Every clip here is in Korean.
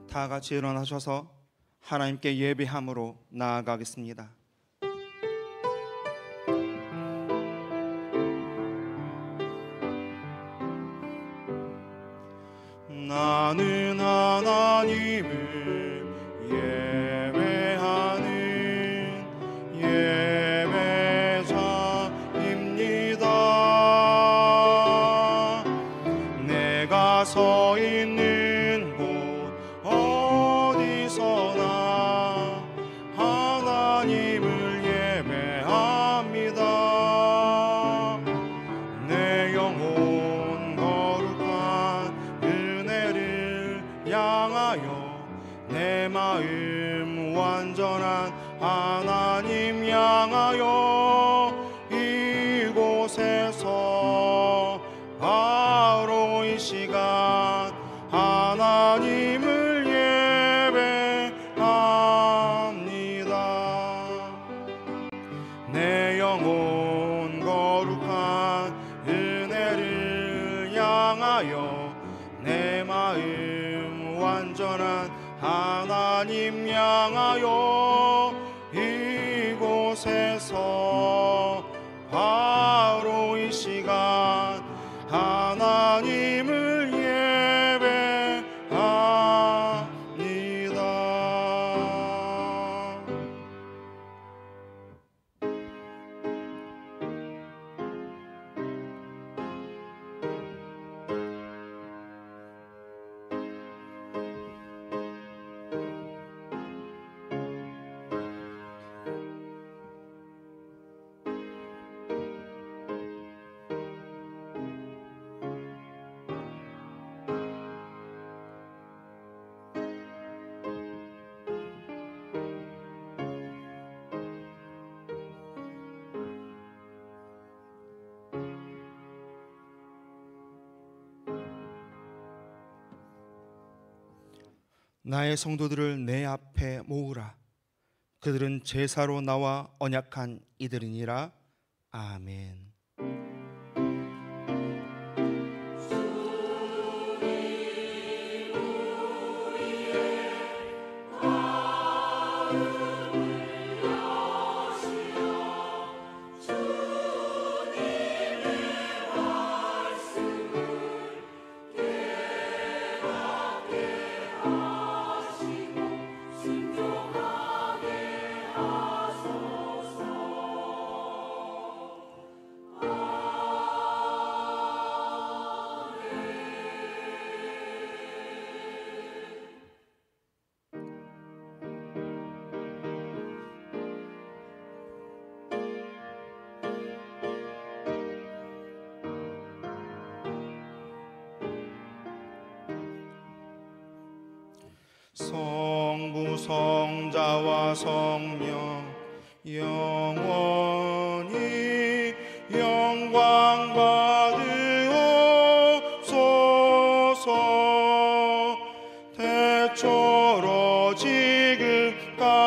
다 같이 일어나셔서 하나님께 예배함으로 나아가겠습니다. 나는 하나님을 예배하는 예배자입니다. 내가 서 있는 곳 어디서나 하나님을 예배합니다. 내 영혼 거룩한 은혜를 향하여 내 마음 완전한 하나님 향하여 이곳에서 바로 이 시간 하나님을 예배합니다. 내 영혼 거룩한 은혜를 향하여 내 마음 완전한 하나님 향하여 이곳에서 바로 이 시간 하나님을 예배합니다. 나의 성도들을 내 앞에 모으라. 그들은 제사로 나와 언약한 이들이니라. 아멘. 성부 성자와 성령 영원히 영광 받으옵소서. 태초로 지금까지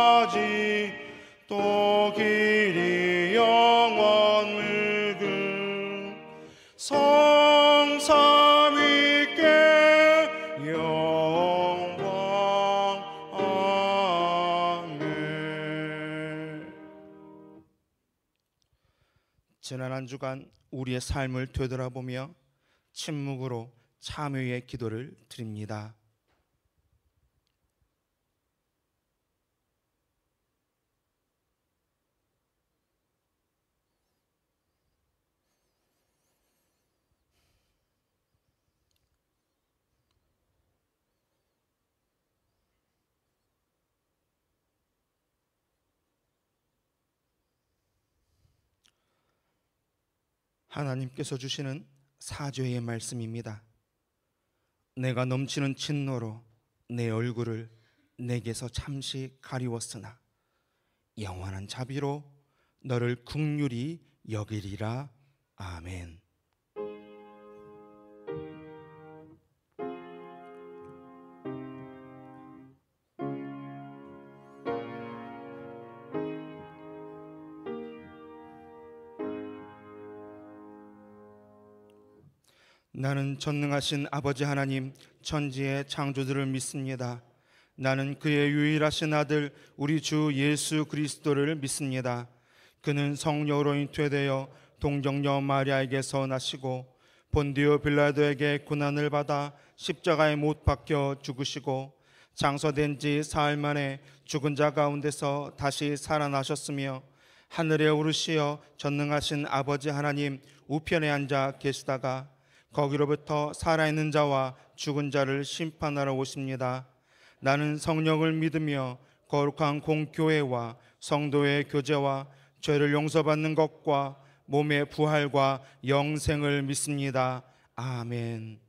또 길이 영원 무궁 성삼위께 지난 한 주간 우리의 삶을 되돌아보며 침묵으로 참회의 기도를 드립니다. 하나님께서 주시는 사죄의 말씀입니다. 내가 넘치는 진노로 내 얼굴을 내게서 잠시 가리웠으나 영원한 자비로 너를 긍휼히 여기리라. 아멘. 나는 전능하신 아버지 하나님 천지의 창조주를 믿습니다. 나는 그의 유일하신 아들 우리 주 예수 그리스도를 믿습니다. 그는 성령으로 잉태되어 동정녀 마리아에게서 나시고 본디오 빌라도에게 고난을 받아 십자가에 못 박혀 죽으시고 장사된 지 사흘 만에 죽은 자 가운데서 다시 살아나셨으며 하늘에 오르시어 전능하신 아버지 하나님 우편에 앉아 계시다가 거기로부터 살아있는 자와 죽은 자를 심판하러 오십니다. 나는 성령을 믿으며 거룩한 공교회와 성도의 교제와 죄를 용서받는 것과 몸의 부활과 영생을 믿습니다. 아멘.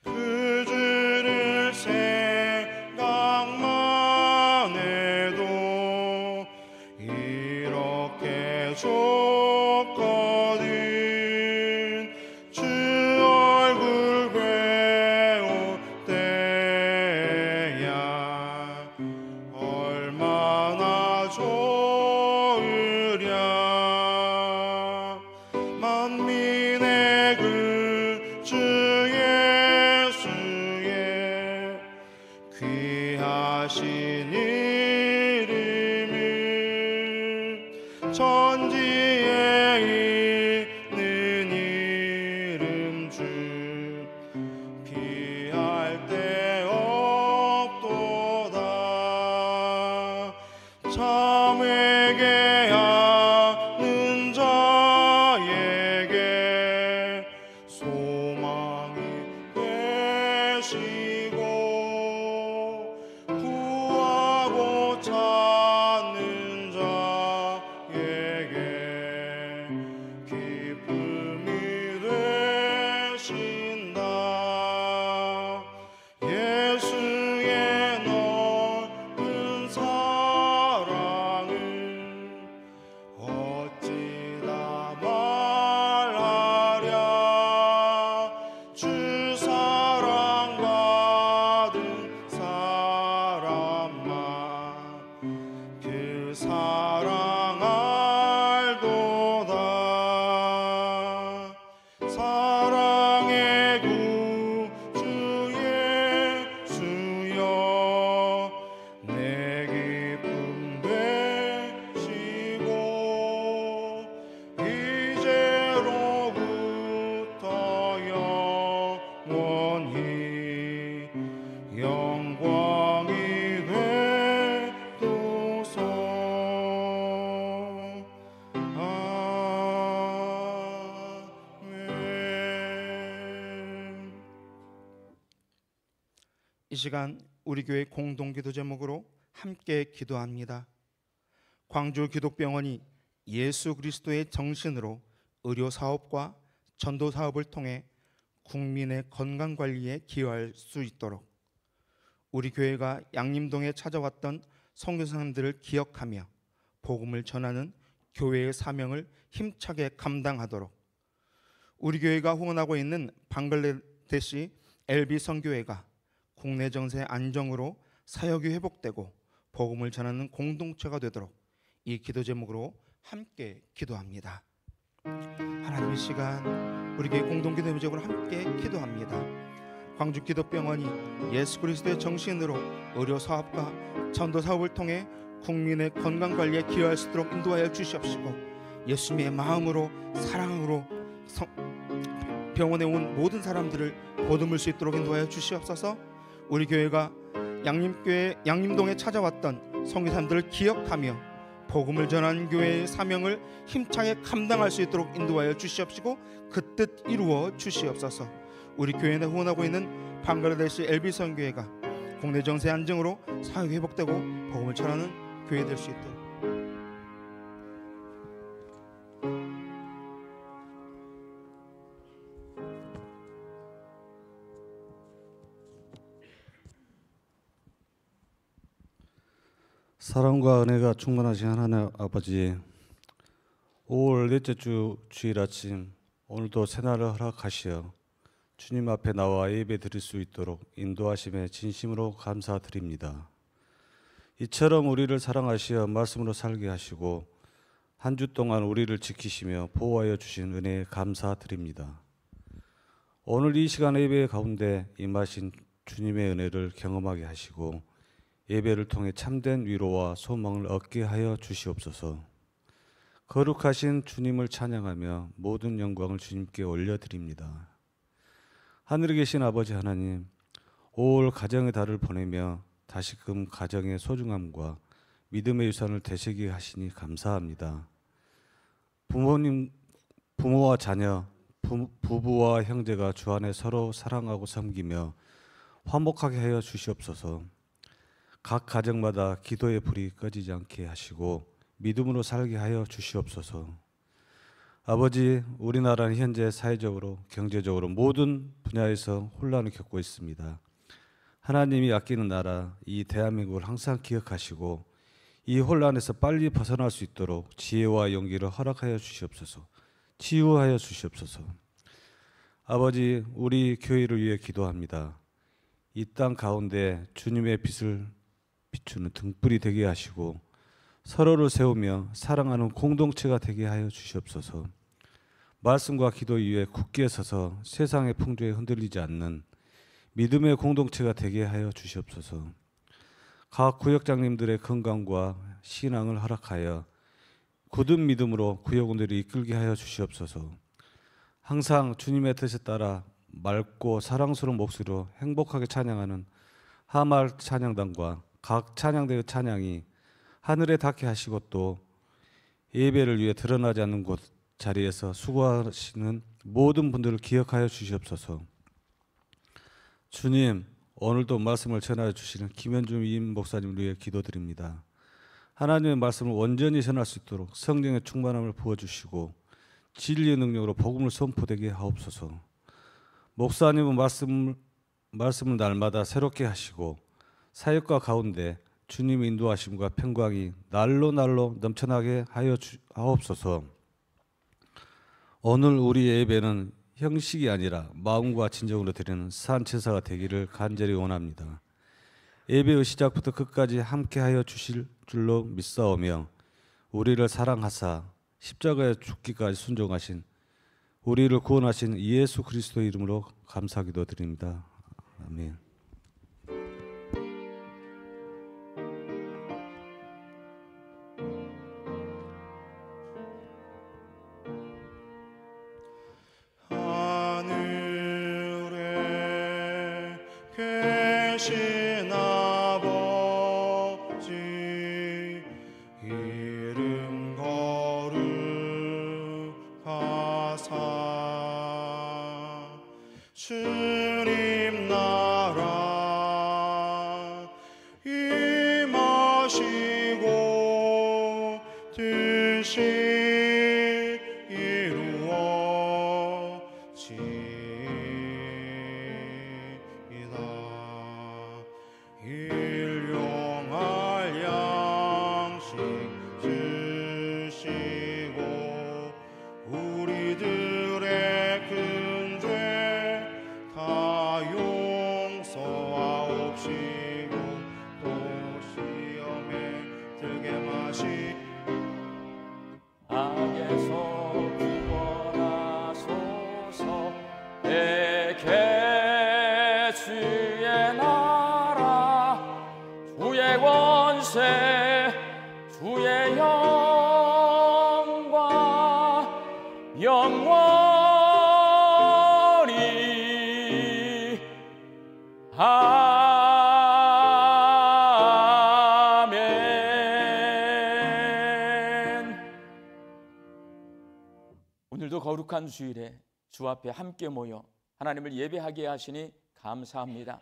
그 주를 생각만 해도 이렇게 좋거든. 주 얼굴 배울 때야 얼마나 좋으랴. 만민의 그 주 예수의 귀하신 이름을 천지에 있는 이름 중 비할 데 없도다. 참 회개하는 자에게 소망이 되시고 구하고 찾는 자에게 기쁨이 되신다. 예수의 넓은 사랑을 어찌다 말하랴. 주 사랑받은 사람만 그 사랑 알도다. 사랑의 구주 예수여 내 기쁨 되시고 이제로부터 영원히 영광이 되도서. 아멘. 이 시간 우리 교회 공동기도 제목으로 함께 기도합니다. 광주 기독병원이 예수 그리스도의 정신으로 의료 사업과 전도 사업을 통해 국민의 건강 관리에 기여할 수 있도록 우리 교회가 양림동에 찾아왔던 선교사님들을 기억하며 복음을 전하는 교회의 사명을 힘차게 감당하도록 우리 교회가 후원하고 있는 방글라데시 LB 선교회가 국내 정세 안정으로 사역이 회복되고 복음을 전하는 공동체가 되도록 이 기도 제목으로 함께 기도합니다. 하나님, 이 시간 우리 교회 공동기도 제목으로 함께 기도합니다. 광주 기독병원이 예수 그리스도의 정신으로 의료 사업과 전도 사업을 통해 국민의 건강 관리에 기여할 수 있도록 인도하여 주시옵시고 예수님의 마음으로 사랑으로 병원에 온 모든 사람들을 보듬을 수 있도록 인도하여 주시옵소서. 우리 교회가 양림동에 찾아왔던 선교사님들을 기억하며 복음을 전하는 교회의 사명을 힘차게 감당할 수 있도록 인도하여 주시옵시고 그 뜻 이루어 주시옵소서. 우리 교회에 후원하고 있는 방글라데시 LB 선교회가 국내 정세 안정으로 사역이 회복되고 복음을 전하는 교회 될 수 있도록 사랑과 은혜가 충만하신 하나님 아버지, 5월 넷째 주 주일 아침 오늘도 새날을 허락하시어 주님 앞에 나와 예배 드릴 수 있도록 인도하심에 진심으로 감사드립니다. 이처럼 우리를 사랑하시어 말씀으로 살게 하시고 한 주 동안 우리를 지키시며 보호하여 주신 은혜에 감사드립니다. 오늘 이 시간 예배 가운데 임하신 주님의 은혜를 경험하게 하시고 예배를 통해 참된 위로와 소망을 얻게 하여 주시옵소서. 거룩하신 주님을 찬양하며 모든 영광을 주님께 올려드립니다. 하늘에 계신 아버지 하나님, 5월 가정의 달을 보내며 다시금 가정의 소중함과 믿음의 유산을 되새기게 하시니 감사합니다. 부모와 자녀, 부부와 형제가 주 안에 서로 사랑하고 섬기며 화목하게 하여 주시옵소서. 각 가정마다 기도의 불이 꺼지지 않게 하시고 믿음으로 살게 하여 주시옵소서. 아버지, 우리나라는 현재 사회적으로 경제적으로 모든 분야에서 혼란을 겪고 있습니다. 하나님이 아끼는 나라 이 대한민국을 항상 기억하시고 이 혼란에서 빨리 벗어날 수 있도록 지혜와 용기를 허락하여 주시옵소서. 치유하여 주시옵소서. 아버지, 우리 교회를 위해 기도합니다. 이 땅 가운데 주님의 빛을 비추는 등불이 되게 하시고 서로를 세우며 사랑하는 공동체가 되게 하여 주시옵소서. 말씀과 기도 위에 굳게 서서 세상의 풍조에 흔들리지 않는 믿음의 공동체가 되게 하여 주시옵소서. 각 구역장님들의 건강과 신앙을 허락하여 굳은 믿음으로 구역원들을 이끌게 하여 주시옵소서. 항상 주님의 뜻에 따라 맑고 사랑스러운 목소리로 행복하게 찬양하는 하말 찬양단과 각 찬양대의 찬양이 하늘에 닿게 하시고 또 예배를 위해 드러나지 않는 곳 자리에서 수고하시는 모든 분들을 기억하여 주시옵소서. 주님, 오늘도 말씀을 전하여 주시는 김현중 임 목사님을 위해 기도드립니다. 하나님의 말씀을 온전히 전할 수 있도록 성령의 충만함을 부어주시고 진리의 능력으로 복음을 선포되게 하옵소서. 목사님은 말씀을 날마다 새롭게 하시고 사역과 가운데 주님의 인도하심과 평강이 날로 넘쳐나게 하여 하옵소서. 오늘 우리의 예배는 형식이 아니라 마음과 진정으로 드리는 산제사가 되기를 간절히 원합니다. 예배의 시작부터 끝까지 함께하여 주실 줄로 믿사오며 우리를 사랑하사 십자가에 죽기까지 순종하신 우리를 구원하신 예수 그리스도의 이름으로 감사기도 드립니다. 아멘. 하늘에 계신 아버지 이름 거룩하사 주님 나라 임하시고 뜻이 일용할 양식 주시고 우리들의 큰 죄 다 용서하옵시고 또 시험에 들게 마시 악에서 구원하소서. 내게 주의 나라 주의 권세 주의 영원히 아멘. 오늘도 거룩한 주일에 주 앞에 함께 모여 하나님을 예배하게 하시니 감사합니다.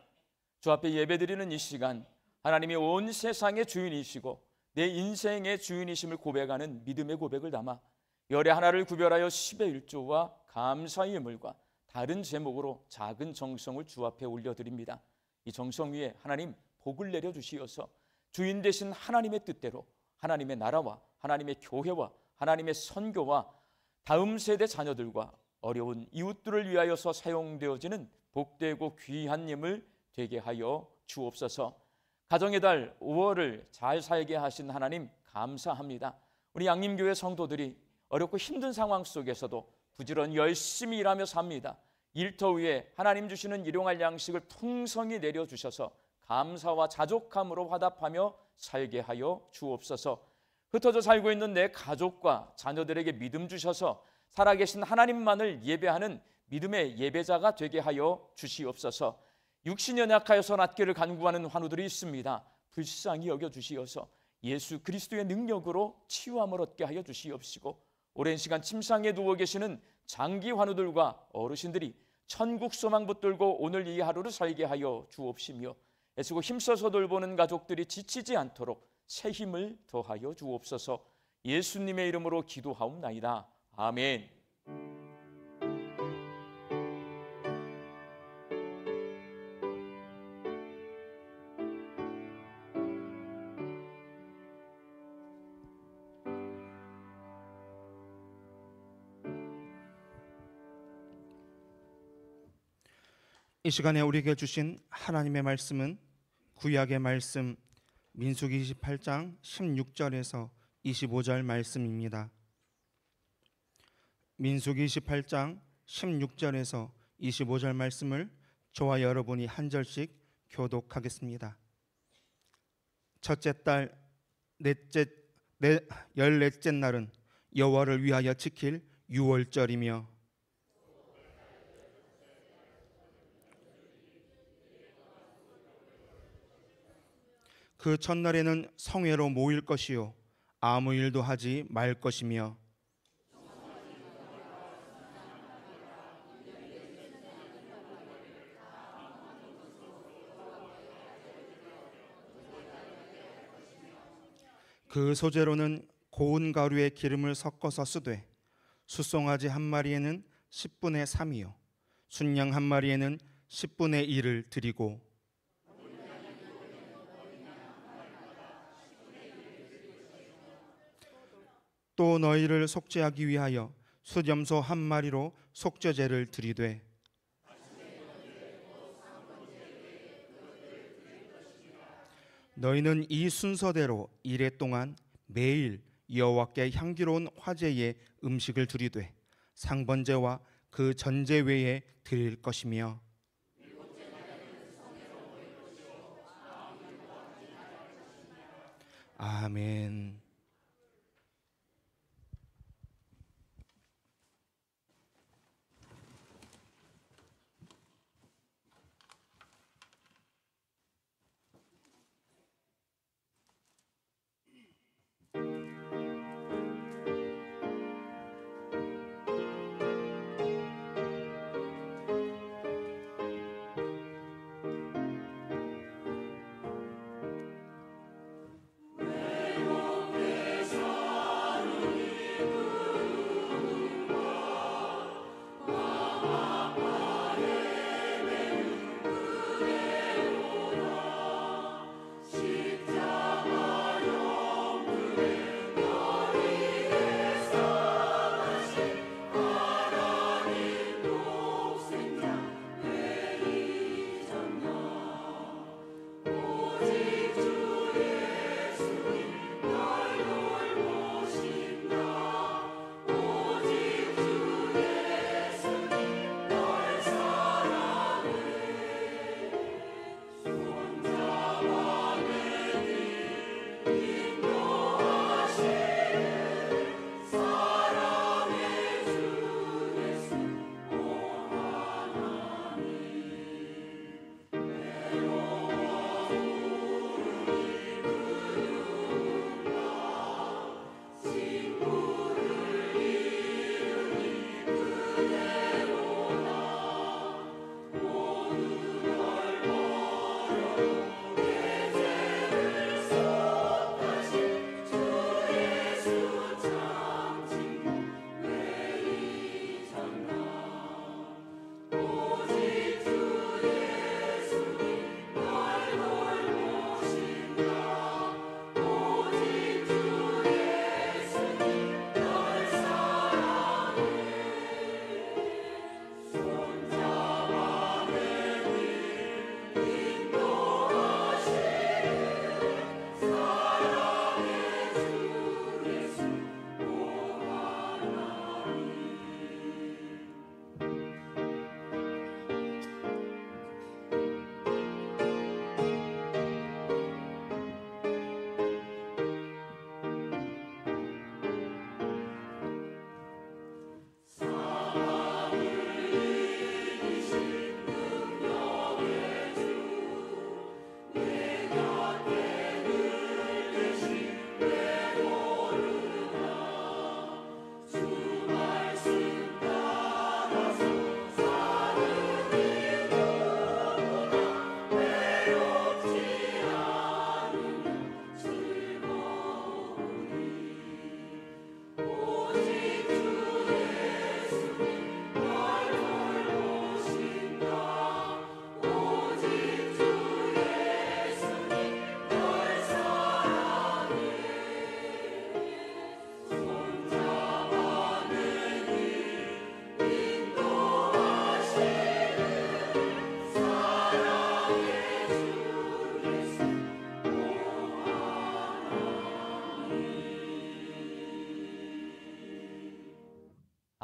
주 앞에 예배드리는 이 시간, 하나님이 온 세상의 주인이시고 내 인생의 주인이심을 고백하는 믿음의 고백을 담아 열의 하나를 구별하여 10의 1조와 감사의 예물과 다른 제목으로 작은 정성을 주 앞에 올려드립니다. 이 정성 위에 하나님 복을 내려주시어서 주인 되신 하나님의 뜻대로 하나님의 나라와 하나님의 교회와 하나님의 선교와 다음 세대 자녀들과 어려운 이웃들을 위하여서 사용되어지는 복되고 귀한 예물 되게 하여 주옵소서. 가정의 달 5월을 잘 살게 하신 하나님 감사합니다. 우리 양림교회 성도들이 어렵고 힘든 상황 속에서도 부지런히 열심히 일하며 삽니다. 일터 위에 하나님 주시는 일용할 양식을 풍성히 내려주셔서 감사와 자족함으로 화답하며 살게 하여 주옵소서. 흩어져 살고 있는 내 가족과 자녀들에게 믿음 주셔서 살아계신 하나님만을 예배하는 믿음의 예배자가 되게 하여 주시옵소서. 육신 연약하여서 낫기를 간구하는 환우들이 있습니다. 불쌍히 여겨주시어서 예수 그리스도의 능력으로 치유함을 얻게 하여 주시옵시고, 오랜 시간 침상에 누워 계시는 장기 환우들과 어르신들이 천국 소망 붙들고 오늘 이 하루를 살게 하여 주옵시며, 애쓰고 힘써서 돌보는 가족들이 지치지 않도록 새 힘을 더하여 주옵소서. 예수님의 이름으로 기도하옵나이다. 아멘. 이 시간에 우리에게 주신 하나님의 말씀은 구약의 말씀 민수기 28장 16절에서 25절 말씀입니다. 민수기 28장 16절에서 25절 말씀을 저와 여러분이 한 절씩 교독하겠습니다. 첫째 달 열넷째 날은 여호와를 위하여 지킬 유월절이며, 그 첫날에는 성회로 모일 것이요 아무 일도 하지 말 것이며, 그 소재로는 고운 가루에 기름을 섞어서 쓰되, 숫송아지 한 마리에는 10분의 3이요 순양 한 마리에는 10분의 1을 드리고, 또 너희를 속죄하기 위하여 숫염소 한 마리로 속죄제를 드리되, 너희는 이 순서대로 이레 동안 매일 여호와께 향기로운 화제의 음식을 드리되 상번제와 그 전제 외에 드릴 것이며, 아멘.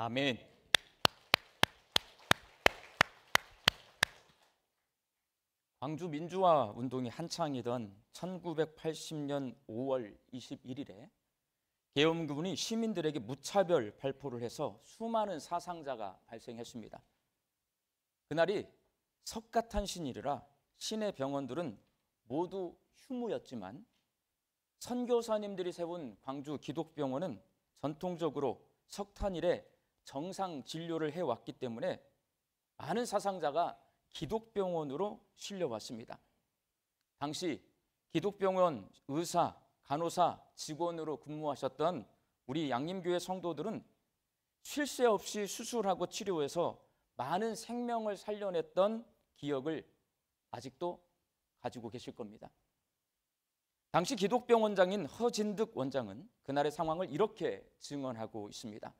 아멘. 광주 민주화 운동이 한창이던 1980년 5월 21일에 계엄군이 시민들에게 무차별 발포를 해서 수많은 사상자가 발생했습니다. 그날이 석가탄신일이라 시내 병원들은 모두 휴무였지만 선교사님들이 세운 광주 기독병원은 전통적으로 석탄일에 정상 진료를 해왔기 때문에 많은 사상자가 기독병원으로 실려왔습니다. 당시 기독병원 의사, 간호사, 직원으로 근무하셨던 우리 양림교회 성도들은 쉴 새 없이 수술하고 치료해서 많은 생명을 살려냈던 기억을 아직도 가지고 계실 겁니다. 당시 기독병원장인 허진득 원장은 그날의 상황을 이렇게 증언하고 있습니다.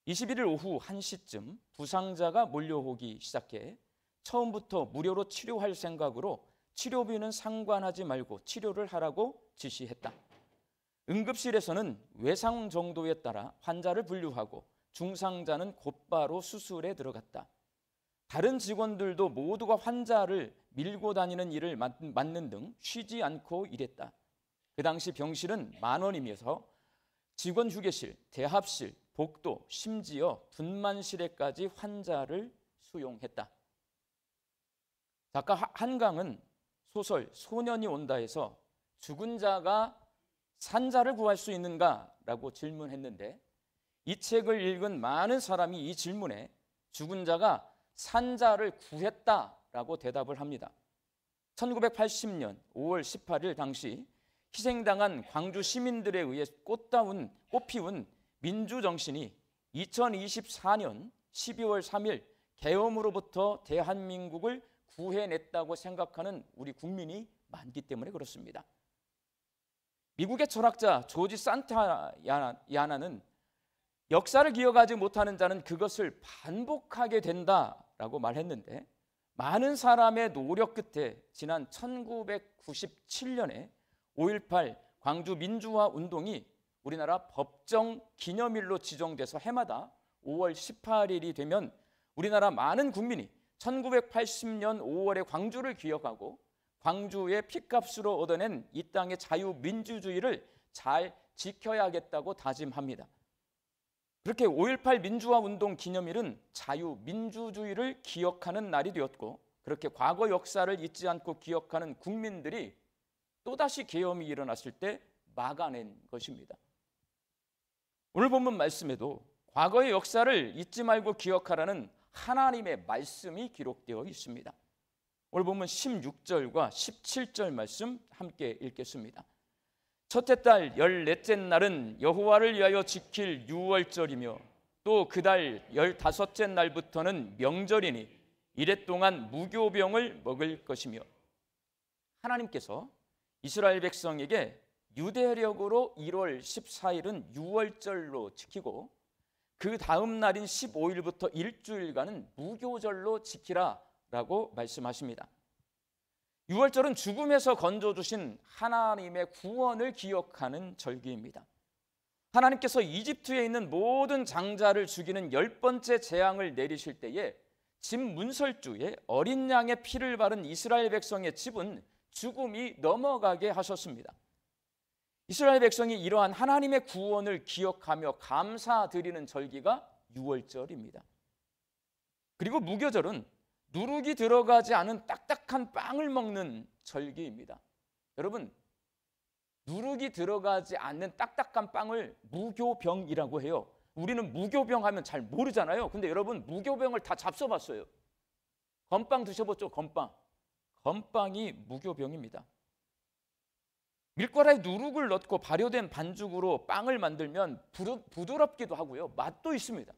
21일 오후 1시쯤 부상자가 몰려오기 시작해 처음부터 무료로 치료할 생각으로 치료비는 상관하지 말고 치료를 하라고 지시했다. 응급실에서는 외상 정도에 따라 환자를 분류하고 중상자는 곧바로 수술에 들어갔다. 다른 직원들도 모두가 환자를 밀고 다니는 일을 맡는 등 쉬지 않고 일했다. 그 당시 병실은 10,000원이면서 직원 휴게실, 대합실, 복도, 심지어 분만실에까지 환자를 수용했다. 작가 한강은 소설 소년이 온다에서 죽은 자가 산자를 구할 수 있는가라고 질문했는데 이 책을 읽은 많은 사람이 이 질문에 죽은 자가 산자를 구했다라고 대답을 합니다. 1980년 5월 18일 당시 희생당한 광주 시민들에 의해 꽃피운 민주정신이 2024년 12월 3일 계엄으로부터 대한민국을 구해냈다고 생각하는 우리 국민이 많기 때문에 그렇습니다. 미국의 철학자 조지 산타야나는 역사를 기억하지 못하는 자는 그것을 반복하게 된다라고 말했는데 많은 사람의 노력 끝에 지난 1997년에 5.18 광주 민주화 운동이 우리나라 법정 기념일로 지정돼서 해마다 5월 18일이 되면 우리나라 많은 국민이 1980년 5월에 광주를 기억하고 광주의 피값으로 얻어낸 이 땅의 자유민주주의를 잘 지켜야겠다고 다짐합니다. 그렇게 5.18 민주화 운동 기념일은 자유민주주의를 기억하는 날이 되었고 그렇게 과거 역사를 잊지 않고 기억하는 국민들이 또다시 계엄이 일어났을 때 막아낸 것입니다. 오늘 본문 말씀에도 과거의 역사를 잊지 말고 기억하라는 하나님의 말씀이 기록되어 있습니다. 오늘 본문 16절과 17절 말씀 함께 읽겠습니다. 첫째 달 14째 날은 여호와를 위하여 지킬 유월절이며 또 그 달 15째 날부터는 명절이니 이래 동안 무교병을 먹을 것이며 하나님께서 이스라엘 백성에게 유대력으로 1월 14일은 유월절로 지키고 그 다음 날인 15일부터 일주일간은 무교절로 지키라라고 말씀하십니다. 유월절은 죽음에서 건져주신 하나님의 구원을 기억하는 절기입니다. 하나님께서 이집트에 있는 모든 장자를 죽이는 10번째 재앙을 내리실 때에 집 문설주에 어린 양의 피를 바른 이스라엘 백성의 집은 죽음이 넘어가게 하셨습니다. 이스라엘 백성이 이러한 하나님의 구원을 기억하며 감사드리는 절기가 유월절입니다. 그리고 무교절은 누룩이 들어가지 않은 딱딱한 빵을 먹는 절기입니다. 여러분, 누룩이 들어가지 않는 딱딱한 빵을 무교병이라고 해요. 우리는 무교병 하면 잘 모르잖아요. 근데 여러분, 무교병을 다 잡숴봤어요. 건빵 드셔봤죠? 건빵이 무교병입니다. 밀가루에 누룩을 넣고 발효된 반죽으로 빵을 만들면 부드럽기도 하고요, 맛도 있습니다.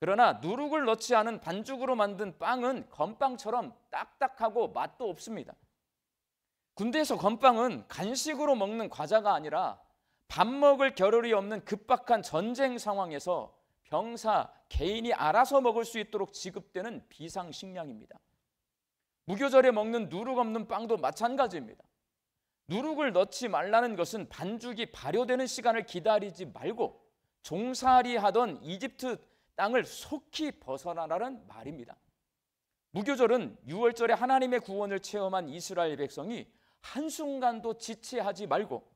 그러나 누룩을 넣지 않은 반죽으로 만든 빵은 건빵처럼 딱딱하고 맛도 없습니다. 군대에서 건빵은 간식으로 먹는 과자가 아니라 밥 먹을 겨를이 없는 급박한 전쟁 상황에서 병사, 개인이 알아서 먹을 수 있도록 지급되는 비상식량입니다. 무교절에 먹는 누룩 없는 빵도 마찬가지입니다. 누룩을 넣지 말라는 것은 반죽이 발효되는 시간을 기다리지 말고 종살이 하던 이집트 땅을 속히 벗어나라는 말입니다. 무교절은 유월절에 하나님의 구원을 체험한 이스라엘 백성이 한순간도 지체하지 말고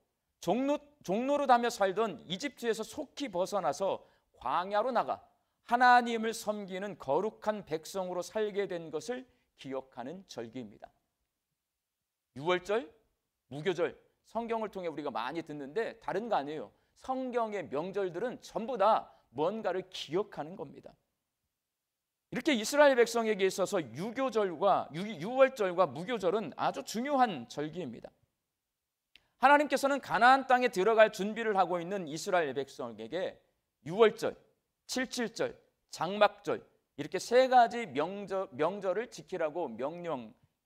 종노릇하며 살던 이집트에서 속히 벗어나서 광야로 나가 하나님을 섬기는 거룩한 백성으로 살게 된 것을 기억하는 절기입니다. 유월절, 무교절, 성경을 통해 우리가 많이 듣는데 다른 거 아니에요. 성경의 명절들은 전부 다 뭔가를 기억하는 겁니다. 이렇게 이스라엘 백성에게 있어서 유월절과 무교절은 아주 중요한 절기입니다. 하나님께서는 가나안 땅에 들어갈 준비를 하고 있는 이스라엘 백성에게 유월절, 칠칠절, 장막절 이렇게 세 가지 명절을 지키라고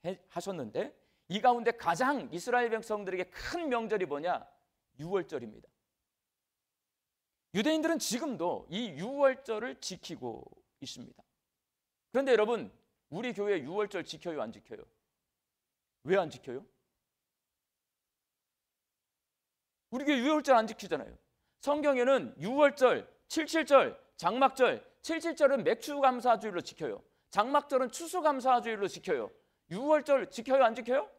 명령하셨는데 이 가운데 가장 이스라엘 백성들에게 큰 명절이 뭐냐? 유월절입니다. 유대인들은 지금도 이 유월절을 지키고 있습니다. 그런데 여러분, 우리 교회 유월절 지켜요, 안 지켜요? 왜 안 지켜요? 우리 교회 유월절 안 지키잖아요. 성경에는 유월절, 칠칠절, 장막절, 칠칠절은 맥추감사주일로 지켜요. 장막절은 추수감사주일로 지켜요. 유월절 지켜요, 안 지켜요?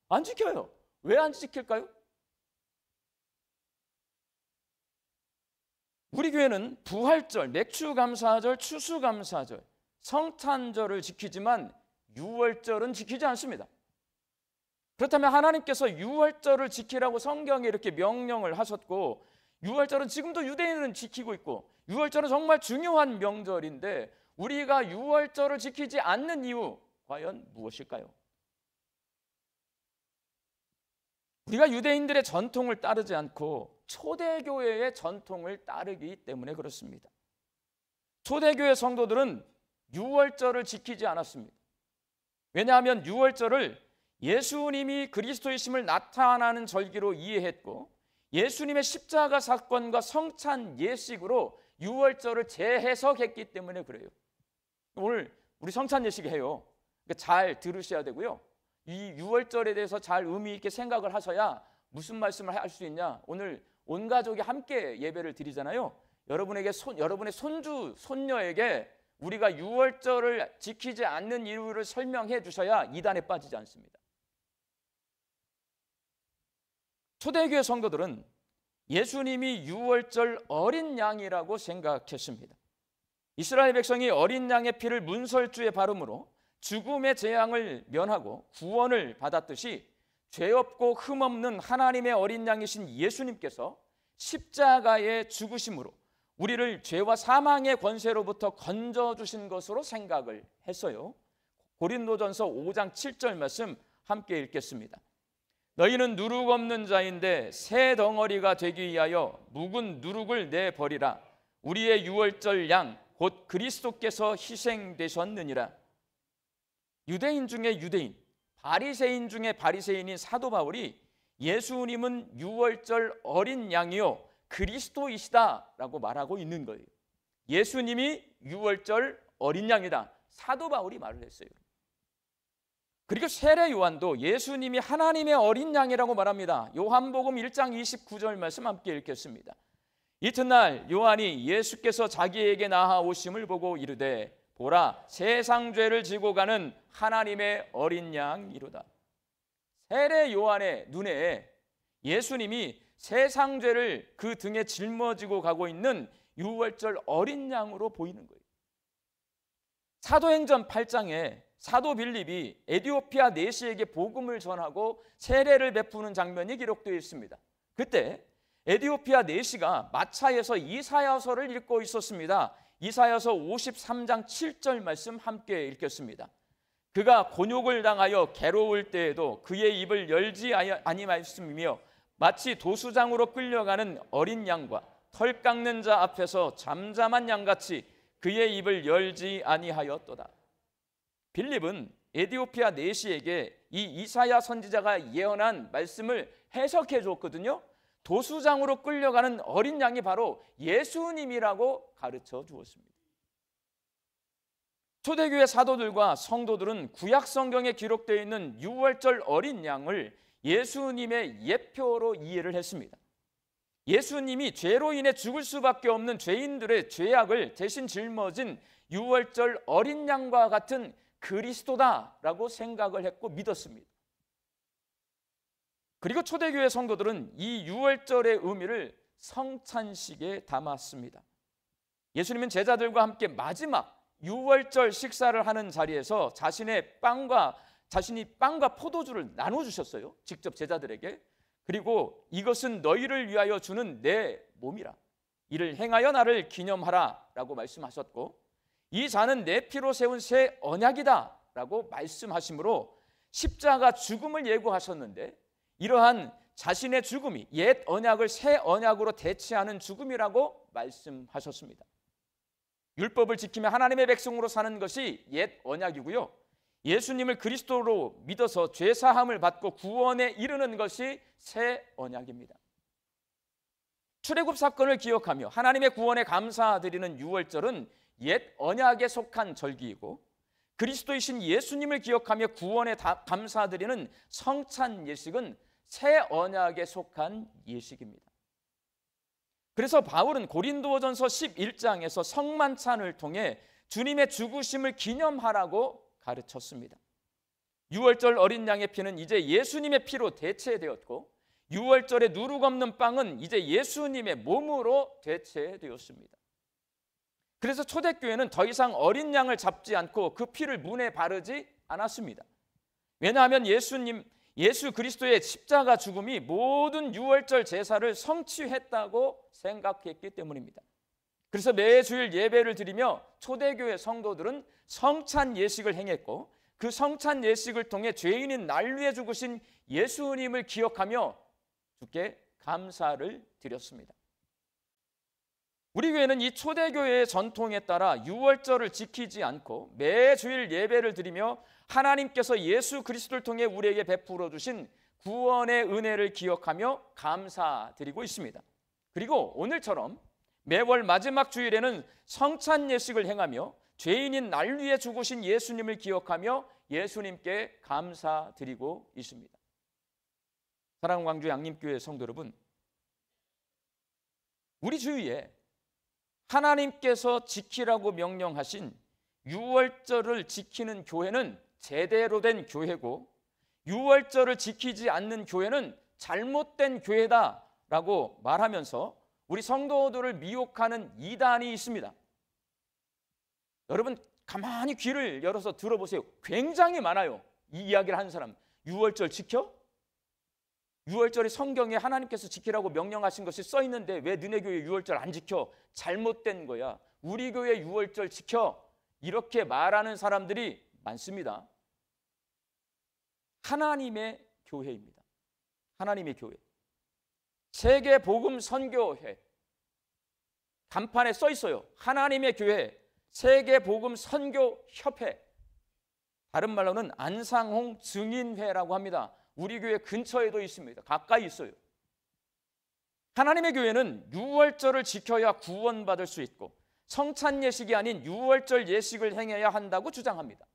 안 지켜요. 왜 안 지킬까요? 우리 교회는 부활절, 맥추감사절, 추수감사절, 성탄절을 지키지만 유월절은 지키지 않습니다. 그렇다면 하나님께서 유월절을 지키라고 성경에 이렇게 명령을 하셨고 유월절은 지금도 유대인은 지키고 있고 유월절은 정말 중요한 명절인데 우리가 유월절을 지키지 않는 이유 과연 무엇일까요? 우리가 유대인들의 전통을 따르지 않고 초대교회의 전통을 따르기 때문에 그렇습니다. 초대교회 성도들은 유월절을 지키지 않았습니다. 왜냐하면 유월절을 예수님이 그리스도이심을 나타나는 절기로 이해했고 예수님의 십자가 사건과 성찬 예식으로 유월절을 재해석했기 때문에 그래요. 오늘 우리 성찬 예식 해요. 그러니까 잘 들으셔야 되고요. 이 유월절에 대해서 잘 의미 있게 생각을 하셔야 무슨 말씀을 할 수 있냐. 오늘 온 가족이 함께 예배를 드리잖아요. 여러분의 손주, 손녀에게 우리가 유월절을 지키지 않는 이유를 설명해 주셔야 이단에 빠지지 않습니다. 초대교회 성도들은 예수님이 유월절 어린 양이라고 생각했습니다. 이스라엘 백성이 어린 양의 피를 문설주에 바름으로 죽음의 재앙을 면하고 구원을 받았듯이 죄 없고 흠 없는 하나님의 어린 양이신 예수님께서 십자가의 죽으심으로 우리를 죄와 사망의 권세로부터 건져주신 것으로 생각을 했어요. 고린도전서 5장 7절 말씀 함께 읽겠습니다. 너희는 누룩 없는 자인데 새 덩어리가 되기 위하여 묵은 누룩을 내버리라. 우리의 유월절 양 곧 그리스도께서 희생되셨느니라. 유대인 중에 유대인, 바리새인 중에 바리새인인 사도 바울이 예수님은 유월절 어린 양이요 그리스도이시다라고 말하고 있는 거예요. 예수님이 유월절 어린 양이다. 사도 바울이 말을 했어요. 그리고 세례 요한도 예수님이 하나님의 어린 양이라고 말합니다. 요한복음 1장 29절 말씀 함께 읽겠습니다. 이튿날 요한이 예수께서 자기에게 나아오심을 보고 이르되 보라 세상 죄를 지고 가는 하나님의 어린 양이로다. 세례 요한의 눈에 예수님이 세상 죄를 그 등에 짊어지고 가고 있는 유월절 어린 양으로 보이는 거예요. 사도행전 8장에 사도 빌립이 에디오피아 내시에게 복음을 전하고 세례를 베푸는 장면이 기록되어 있습니다. 그때 에디오피아 내시가 마차에서 이사야서를 읽고 있었습니다. 이사야서 53장 7절 말씀 함께 읽겠습니다. 그가 곤욕을 당하여 괴로울 때에도 그의 입을 열지 아니하였으며 마치 도수장으로 끌려가는 어린 양과 털 깎는 자 앞에서 잠잠한 양같이 그의 입을 열지 아니하였도다. 빌립은 에디오피아 내시에게 이 이사야 선지자가 예언한 말씀을 해석해 줬거든요. 도수장으로 끌려가는 어린 양이 바로 예수님이라고 가르쳐 주었습니다. 초대교회 사도들과 성도들은 구약 성경에 기록되어 있는 유월절 어린 양을 예수님의 예표로 이해를 했습니다. 예수님이 죄로 인해 죽을 수밖에 없는 죄인들의 죄악을 대신 짊어진 유월절 어린 양과 같은 그리스도다라고 생각을 했고 믿었습니다. 그리고 초대교회 성도들은 이 유월절의 의미를 성찬식에 담았습니다. 예수님은 제자들과 함께 마지막 유월절 식사를 하는 자리에서 자신이 빵과 포도주를 나눠주셨어요. 직접 제자들에게. 그리고 이것은 너희를 위하여 주는 내 몸이라. 이를 행하여 나를 기념하라 라고 말씀하셨고, 이 잔은 내 피로 세운 새 언약이다 라고 말씀하시므로 십자가 죽음을 예고하셨는데, 이러한 자신의 죽음이 옛 언약을 새 언약으로 대체하는 죽음이라고 말씀하셨습니다. 율법을 지키며 하나님의 백성으로 사는 것이 옛 언약이고요, 예수님을 그리스도로 믿어서 죄사함을 받고 구원에 이르는 것이 새 언약입니다. 출애굽 사건을 기억하며 하나님의 구원에 감사드리는 유월절은 옛 언약에 속한 절기이고, 그리스도이신 예수님을 기억하며 구원에 감사드리는 성찬 예식은 새 언약에 속한 예식입니다. 그래서 바울은 고린도전서 11장에서 성만찬을 통해 주님의 죽으심을 기념하라고 가르쳤습니다. 유월절 어린 양의 피는 이제 예수님의 피로 대체되었고, 유월절의 누룩 없는 빵은 이제 예수님의 몸으로 대체되었습니다. 그래서 초대교회는 더 이상 어린 양을 잡지 않고 그 피를 문에 바르지 않았습니다. 왜냐하면 예수 그리스도의 십자가 죽음이 모든 유월절 제사를 성취했다고 생각했기 때문입니다. 그래서 매주일 예배를 드리며 초대교회 성도들은 성찬 예식을 행했고, 그 성찬 예식을 통해 죄인인 날 위해 죽으신 예수님을 기억하며 주께 감사를 드렸습니다. 우리 교회는 이 초대교회의 전통에 따라 유월절을 지키지 않고 매주일 예배를 드리며 하나님께서 예수 그리스도를 통해 우리에게 베풀어 주신 구원의 은혜를 기억하며 감사드리고 있습니다. 그리고 오늘처럼 매월 마지막 주일에는 성찬 예식을 행하며 죄인인 날 위해 죽으신 예수님을 기억하며 예수님께 감사드리고 있습니다. 사랑하는 광주 양림교회 성도 여러분, 우리 주위에 하나님께서 지키라고 명령하신 유월절을 지키는 교회는 제대로 된 교회고, 유월절을 지키지 않는 교회는 잘못된 교회다라고 말하면서 우리 성도들을 미혹하는 이단이 있습니다. 여러분 가만히 귀를 열어서 들어보세요. 굉장히 많아요. 이 이야기를 하는 사람. 유월절 지켜? 유월절이 성경에 하나님께서 지키라고 명령하신 것이 써 있는데 왜 너네 교회 유월절 안 지켜? 잘못된 거야. 우리 교회 유월절 지켜. 이렇게 말하는 사람들이 많습니다. 하나님의 교회입니다. 하나님의 교회. 세계 복음 선교회. 간판에 써 있어요. 하나님의 교회, 세계 복음 선교 협회. 다른 말로는 안상홍 증인회라고 합니다. 우리 교회 근처에도 있습니다. 가까이 있어요. 하나님의 교회는 유월절을 지켜야 구원받을 수 있고 성찬 예식이 아닌 유월절 예식을 행해야 한다고 주장합니다.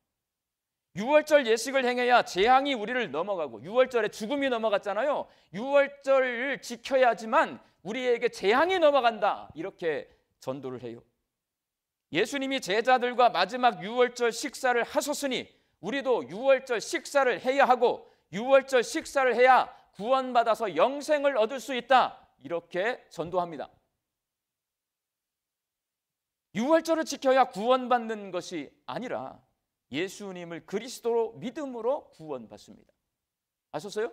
유월절 예식을 행해야 재앙이 우리를 넘어가고, 유월절에 죽음이 넘어갔잖아요. 유월절을 지켜야지만 우리에게 재앙이 넘어간다, 이렇게 전도를 해요. 예수님이 제자들과 마지막 유월절 식사를 하셨으니 우리도 유월절 식사를 해야 하고, 유월절 식사를 해야 구원받아서 영생을 얻을 수 있다, 이렇게 전도합니다. 유월절을 지켜야 구원받는 것이 아니라 예수님을 그리스도로 믿음으로 구원받습니다. 아셨어요?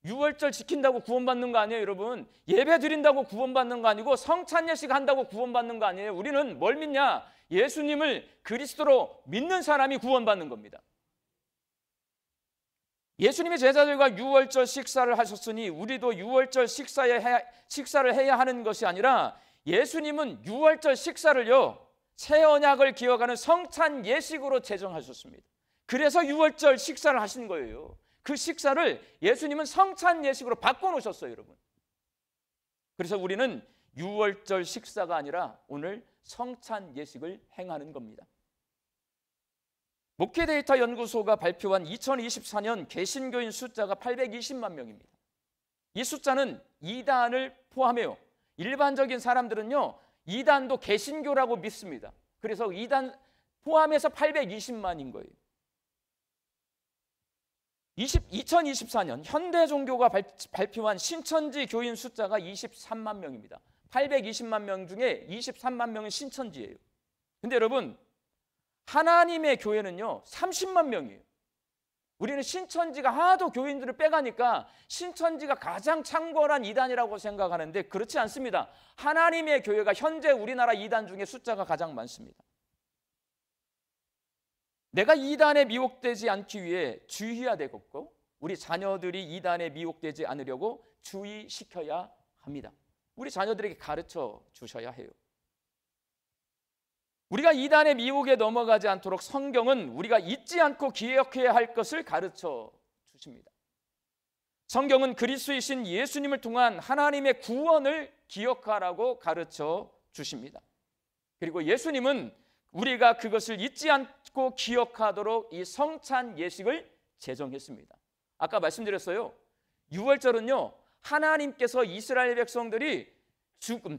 유월절 지킨다고 구원받는 거 아니에요, 여러분. 예배 드린다고 구원받는 거 아니고 성찬 예식 한다고 구원받는 거 아니에요. 우리는 뭘 믿냐? 예수님을 그리스도로 믿는 사람이 구원받는 겁니다. 예수님의 제자들과 유월절 식사를 하셨으니 우리도 유월절 식사를 해야 하는 것이 아니라, 예수님은 유월절 식사를요, 새 언약을 기억하는 성찬 예식으로 제정하셨습니다. 그래서 유월절 식사를 하신 거예요. 그 식사를 예수님은 성찬 예식으로 바꿔놓으셨어요, 여러분. 그래서 우리는 유월절 식사가 아니라 오늘 성찬 예식을 행하는 겁니다. 목회데이터 연구소가 발표한 2024년 개신교인 숫자가 820만 명입니다. 이 숫자는 이단을 포함해요. 일반적인 사람들은요, 이단도 개신교라고 믿습니다. 그래서 이단 포함해서 820만인 거예요. 2024년 현대 종교가 발표한 신천지 교인 숫자가 23만 명입니다. 820만 명 중에 23만 명은 신천지예요. 근데 여러분, 하나님의 교회는요 30만 명이에요. 우리는 신천지가 하도 교인들을 빼가니까 신천지가 가장 창궐한 이단이라고 생각하는데 그렇지 않습니다. 하나님의 교회가 현재 우리나라 이단 중에 숫자가 가장 많습니다. 내가 이단에 미혹되지 않기 위해 주의해야 되겠고, 우리 자녀들이 이단에 미혹되지 않으려고 주의시켜야 합니다. 우리 자녀들에게 가르쳐 주셔야 해요. 우리가 이단의 미혹에 넘어가지 않도록 성경은 우리가 잊지 않고 기억해야 할 것을 가르쳐 주십니다. 성경은 그리스도이신 예수님을 통한 하나님의 구원을 기억하라고 가르쳐 주십니다. 그리고 예수님은 우리가 그것을 잊지 않고 기억하도록 이 성찬 예식을 제정했습니다. 아까 말씀드렸어요. 유월절은요, 하나님께서 이스라엘 백성들이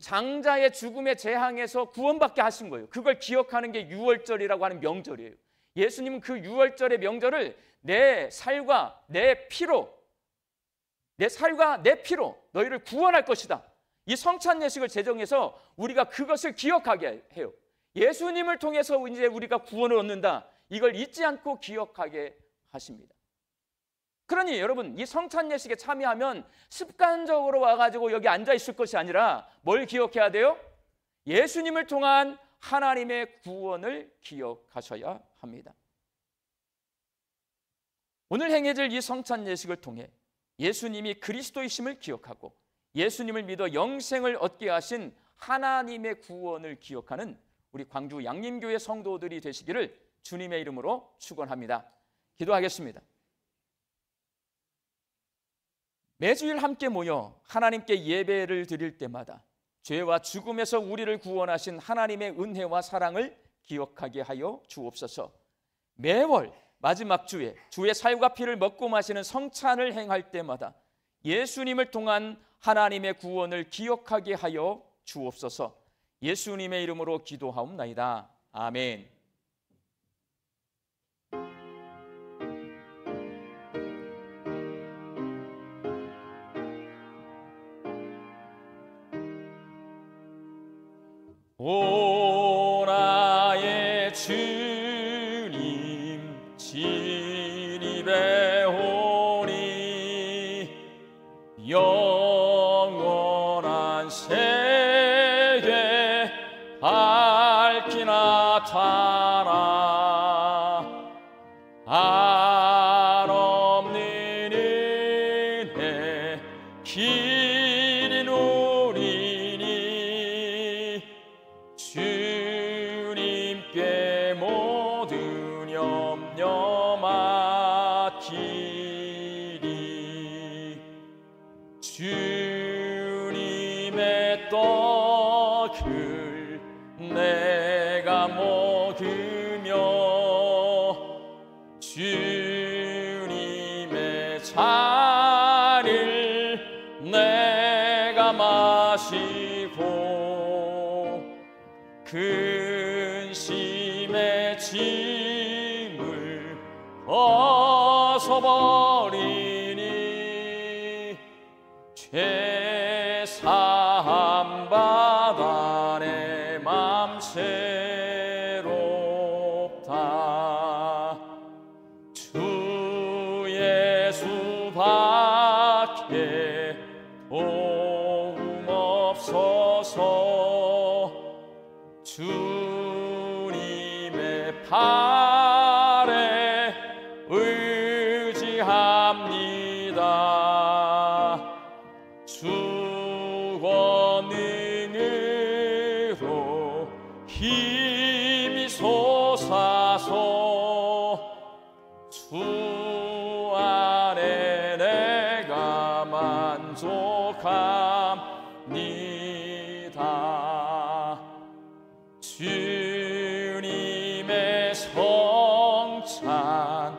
장자의 죽음의 재앙에서 구원받게 하신 거예요. 그걸 기억하는 게 유월절이라고 하는 명절이에요. 예수님은 그 유월절의 명절을 내 살과 내 피로 너희를 구원할 것이다. 이 성찬 예식을 제정해서 우리가 그것을 기억하게 해요. 예수님을 통해서 이제 우리가 구원을 얻는다. 이걸 잊지 않고 기억하게 하십니다. 그러니 여러분, 이 성찬 예식에 참여하면 습관적으로 와가지고 여기 앉아 있을 것이 아니라 뭘 기억해야 돼요? 예수님을 통한 하나님의 구원을 기억하셔야 합니다. 오늘 행해질 이 성찬 예식을 통해 예수님이 그리스도이심을 기억하고 예수님을 믿어 영생을 얻게 하신 하나님의 구원을 기억하는 우리 광주 양림교회 성도들이 되시기를 주님의 이름으로 축원합니다. 기도하겠습니다. 매주일 함께 모여 하나님께 예배를 드릴 때마다 죄와 죽음에서 우리를 구원하신 하나님의 은혜와 사랑을 기억하게 하여 주옵소서. 매월 마지막 주에 주의 살과 피를 먹고 마시는 성찬을 행할 때마다 예수님을 통한 하나님의 구원을 기억하게 하여 주옵소서. 예수님의 이름으로 기도하옵나이다. 아멘. 오 나의 주님 진입에 오니 영원한 세계 밝히 나타나 한없는 은혜 길이 누리니 주님께 모든 염려 맡기리. 주님의 떡을 내가 먹으며 주님의 잔을 내가 마시고 근심의 짐을 벗어버리니 죄사함 받아 내 맘 새롭다. 주 예수밖에 도움 없어서 주님의 팔에 의지합니다. 주 권능으로 힘이 솟아서 주 안에 내가 만족합니다. 주님의 성찬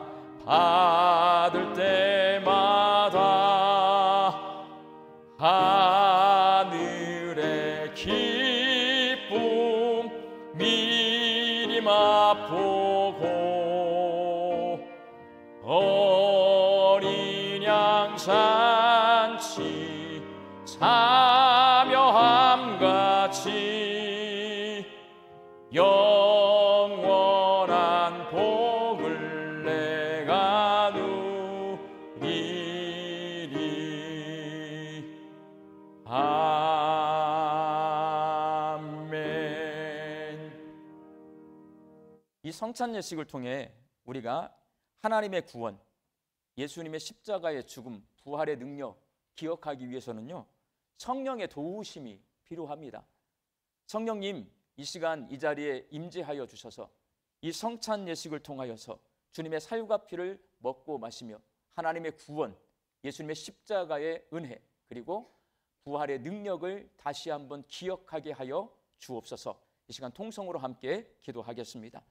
받을 때마다 성찬 예식을 통해 우리가 하나님의 구원, 예수님의 십자가의 죽음, 부활의 능력 기억하기 위해서는요, 성령의 도우심이 필요합니다. 성령님, 이 시간 이 자리에 임재하여 주셔서 이 성찬 예식을 통하여서 주님의 살과 피를 먹고 마시며 하나님의 구원, 예수님의 십자가의 은혜, 그리고 부활의 능력을 다시 한번 기억하게 하여 주옵소서. 이 시간 통성으로 함께 기도하겠습니다.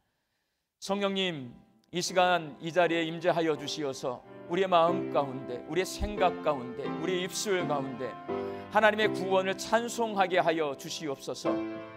성령님, 이 시간 이 자리에 임재하여 주시어서 우리의 마음 가운데, 우리의 생각 가운데, 우리의 입술 가운데 하나님의 구원을 찬송하게 하여 주시옵소서.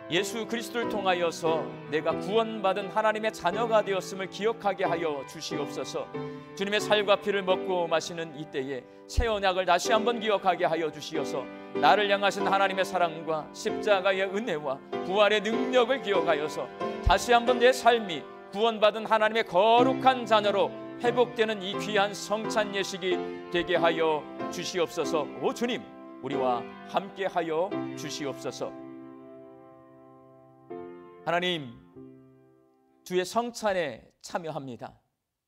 예수 그리스도를 통하여서 내가 구원받은 하나님의 자녀가 되었음을 기억하게 하여 주시옵소서. 주님의 살과 피를 먹고 마시는 이때에 새 언약을 다시 한번 기억하게 하여 주시어서 나를 향하신 하나님의 사랑과 십자가의 은혜와 부활의 능력을 기억하여서 다시 한번 내 삶이 구원받은 하나님의 거룩한 자녀로 회복되는 이 귀한 성찬 예식이 되게 하여 주시옵소서. 오 주님, 우리와 함께 하여 주시옵소서. 하나님, 주의 성찬에 참여합니다.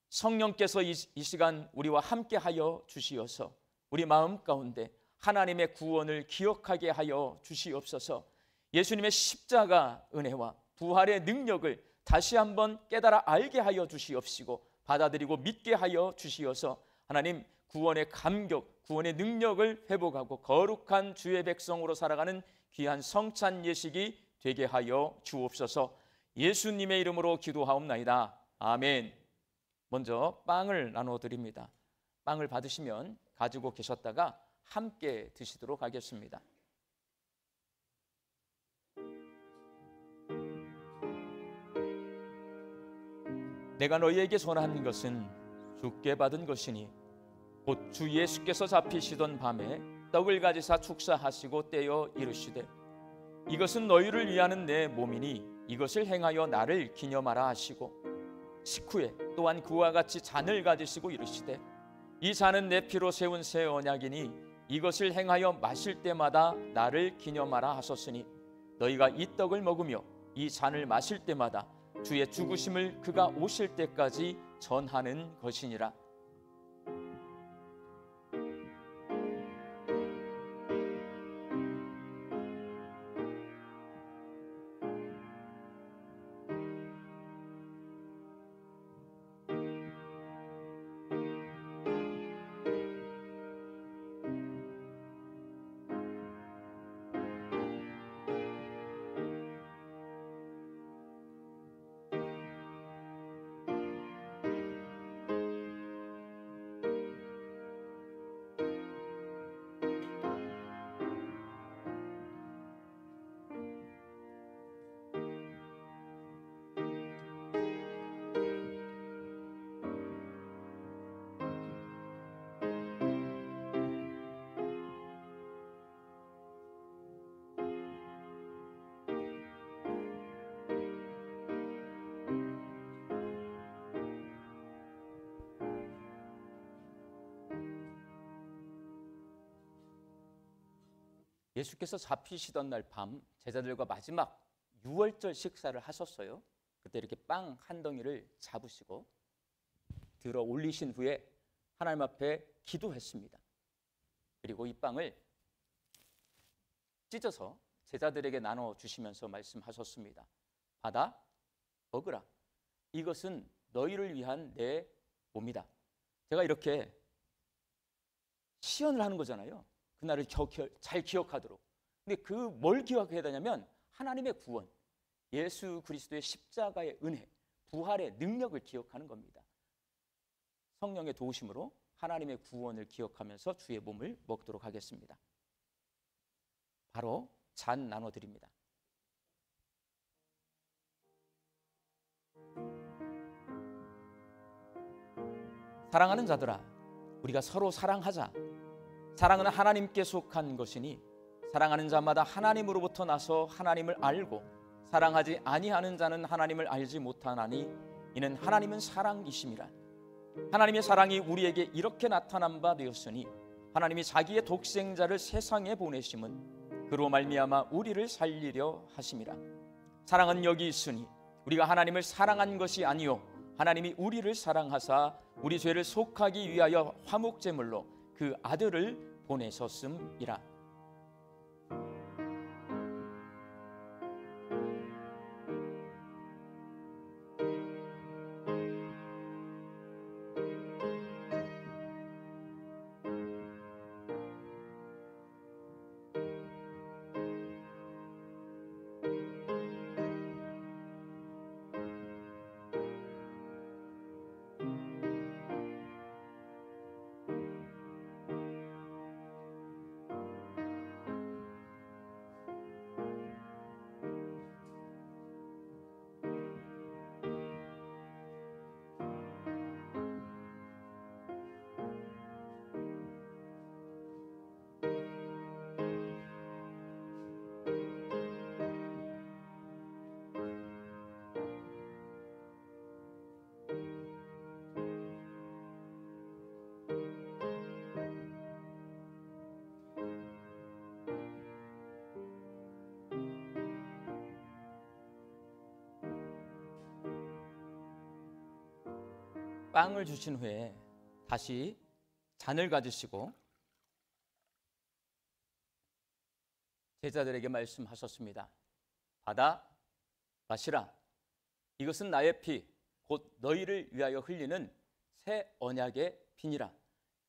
성령께서 이 시간 우리와 함께 하여 주시어서 우리 마음 가운데 하나님의 구원을 기억하게 하여 주시옵소서. 예수님의 십자가 은혜와 부활의 능력을 다시 한번 깨달아 알게 하여 주시옵시고 받아들이고 믿게 하여 주시어서 하나님, 구원의 감격, 구원의 능력을 회복하고 거룩한 주의 백성으로 살아가는 귀한 성찬 예식이 되게 하여 주옵소서. 예수님의 이름으로 기도하옵나이다. 아멘. 먼저 빵을 나눠드립니다. 빵을 받으시면 가지고 계셨다가 함께 드시도록 하겠습니다. 내가 너희에게 전한 것은 주께 받은 것이니 곧 주 예수께서 잡히시던 밤에 떡을 가지사 축사하시고 떼어 이르시되 이것은 너희를 위하는 내 몸이니 이것을 행하여 나를 기념하라 하시고 식후에 또한 그와 같이 잔을 가지시고 이르시되 이 잔은 내 피로 세운 새 언약이니 이것을 행하여 마실 때마다 나를 기념하라 하셨으니 너희가 이 떡을 먹으며 이 잔을 마실 때마다 주의 죽으심을 그가 오실 때까지 전하는 것이니라. 예수께서 잡히시던 날 밤 제자들과 마지막 유월절 식사를 하셨어요. 그때 이렇게 빵 한 덩이를 잡으시고 들어 올리신 후에 하나님 앞에 기도했습니다. 그리고 이 빵을 찢어서 제자들에게 나눠주시면서 말씀하셨습니다. 받아 먹으라. 이것은 너희를 위한 내 몸이다. 제가 이렇게 시연을 하는 거잖아요. 그날을 잘 기억하도록. 근데 그 뭘 기억해야 되냐면 하나님의 구원, 예수 그리스도의 십자가의 은혜, 부활의 능력을 기억하는 겁니다. 성령의 도우심으로 하나님의 구원을 기억하면서 주의 몸을 먹도록 하겠습니다. 바로 잔 나눠드립니다. 사랑하는 자들아, 우리가 서로 사랑하자. 사랑은 하나님께 속한 것이니 사랑하는 자마다 하나님으로부터 나서 하나님을 알고 사랑하지 아니하는 자는 하나님을 알지 못하나니 이는 하나님은 사랑이심이라. 하나님의 사랑이 우리에게 이렇게 나타난 바 되었으니 하나님이 자기의 독생자를 세상에 보내심은 그로 말미암아 우리를 살리려 하심이라. 사랑은 여기 있으니 우리가 하나님을 사랑한 것이 아니요 하나님이 우리를 사랑하사 우리 죄를 속하기 위하여 화목제물로 그 아들을 보내셨음이라. 빵을 주신 후에 다시 잔을 가지시고 제자들에게 말씀하셨습니다. 받아 마시라. 이것은 나의 피, 곧 너희를 위하여 흘리는 새 언약의 피니라.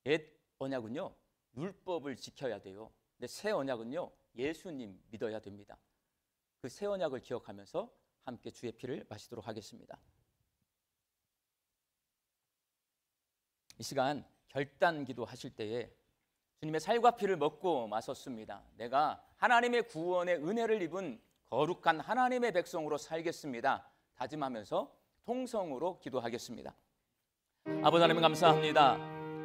옛 언약은요 율법을 지켜야 돼요. 근데 새 언약은요 예수님 믿어야 됩니다. 그 새 언약을 기억하면서 함께 주의 피를 마시도록 하겠습니다. 이 시간 결단 기도하실 때에 주님의 살과 피를 먹고 마셨습니다. 내가 하나님의 구원의 은혜를 입은 거룩한 하나님의 백성으로 살겠습니다. 다짐하면서 통성으로 기도하겠습니다. 아버지 하나님 감사합니다.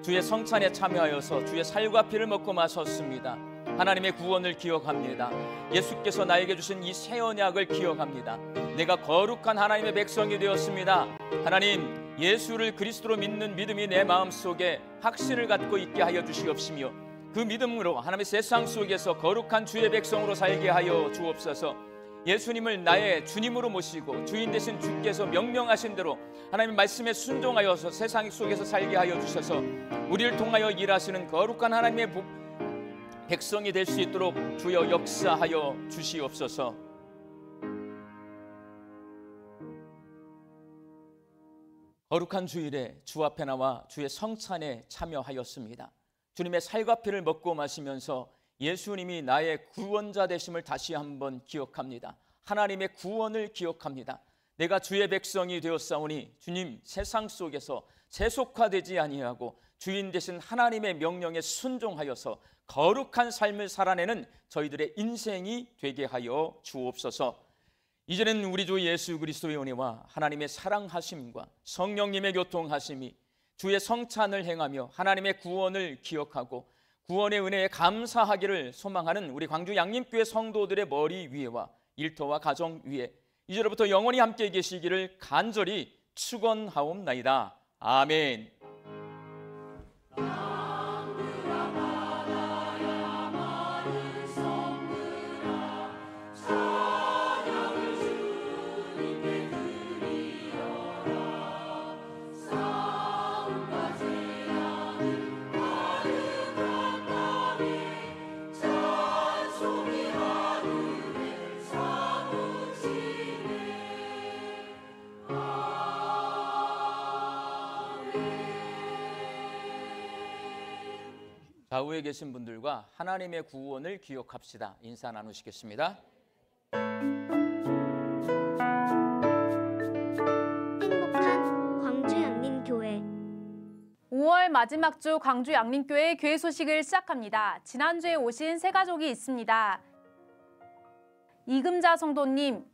주의 성찬에 참여하여서 주의 살과 피를 먹고 마셨습니다. 하나님의 구원을 기억합니다. 예수께서 나에게 주신 이 새 언약을 기억합니다. 내가 거룩한 하나님의 백성이 되었습니다. 하나님, 예수를 그리스도로 믿는 믿음이 내 마음속에 확신을 갖고 있게 하여 주시옵시며 그 믿음으로 하나님의 세상 속에서 거룩한 주의 백성으로 살게 하여 주옵소서. 예수님을 나의 주님으로 모시고 주인 되신 주께서 명령하신 대로 하나님의 말씀에 순종하여서 세상 속에서 살게 하여 주셔서 우리를 통하여 일하시는 거룩한 하나님의 백성이 될 수 있도록 주여 역사하여 주시옵소서. 거룩한 주일에 주 앞에 나와 주의 성찬에 참여하였습니다. 주님의 살과 피를 먹고 마시면서 예수님이 나의 구원자 되심을 다시 한번 기억합니다. 하나님의 구원을 기억합니다. 내가 주의 백성이 되었사오니 주님 세상 속에서 세속화되지 아니하고 주인 되신 하나님의 명령에 순종하여서 거룩한 삶을 살아내는 저희들의 인생이 되게 하여 주옵소서. 이제는 우리 주 예수 그리스도의 은혜와 하나님의 사랑하심과 성령님의 교통하심이 주의 성찬을 행하며 하나님의 구원을 기억하고 구원의 은혜에 감사하기를 소망하는 우리 광주 양림교회 성도들의 머리 위에와 일터와 가정 위에 이제로부터 영원히 함께 계시기를 간절히 축원하옵나이다. 아멘. 좌우에 계신 분들과 하나님의 구원을 기억합시다. 인사 나누시겠습니다. 행복한 광주 양림교회 5월 마지막 주 광주 양림교회 교회 소식을 시작합니다. 지난주에 오신 새 가족이 있습니다. 이금자 성도님,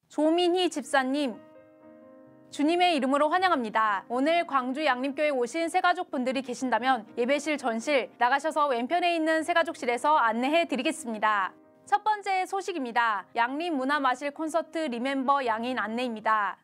조민희 집사님, 주님의 이름으로 환영합니다. 오늘 광주 양림교회 오신 새가족분들이 계신다면 예배실 전실 나가셔서 왼편에 있는 새가족실에서 안내해 드리겠습니다. 첫 번째 소식입니다. 양림 문화마실 콘서트 리멤버 양인 안내입니다.